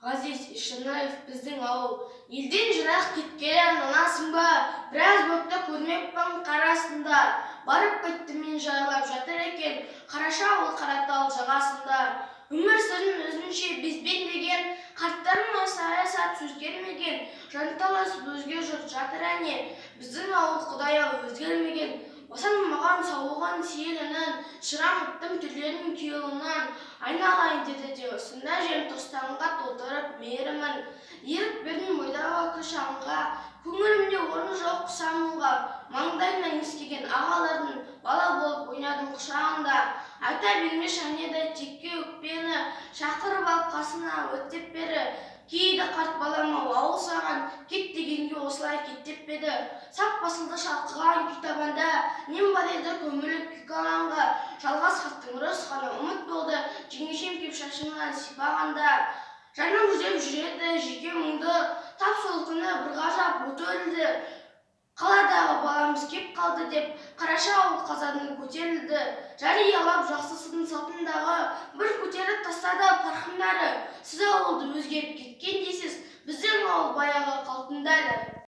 Ғазиз Ишанаев біздің ауыл. Елден жырақ кеткелі нанасың ба? Біраз бопты көрмеппін қарасында. Барып кетті мен жайлап жатыр екен, Қараша ауыл Қаратал жағасында. Өмір сырын өзінше безбен деген, қарттарын саясат сөзгермеген, жанталасып өзге жұрт жатыр әне. Біздің ауыл құдайы өзгермеген. Босанмаған сауылған сейілінен, шырамыттым түрлерін күйеуінен, айналайын деді де, сонда жем тостанға толтырып мейірімін. Ерік бердің бойдағы күш аңға, көңілімде орны жоқ құсамынға, маңдайынан иіскеген ағалардың бала болып ойнадым құшағында. Айта бермеш әнеді текке өкпені, шақырып алып қасына өттеп бері. Кейді қарт балама ауыл саған, кет дегенге осылай кеттеп беді. Сап басылды шалқыған күй табанда, нем бар еді көміліп күйкі алаңға. Жалғас хаттың ұрыс қана ұмыт болды, жеңешем кеп шашымнан сипағанда. Жаным жүзеп жүреді жеке мұңды, тап сол күні бір ғажап от өрілді. Қаладағы баламыз кеп қалды деп, Қараша ауыл қазаны көтерілді. Жариялап жақсысының салтындағы, бір көтеріп тастады парқымдары. Сіз ауылды өзгеріп кетті.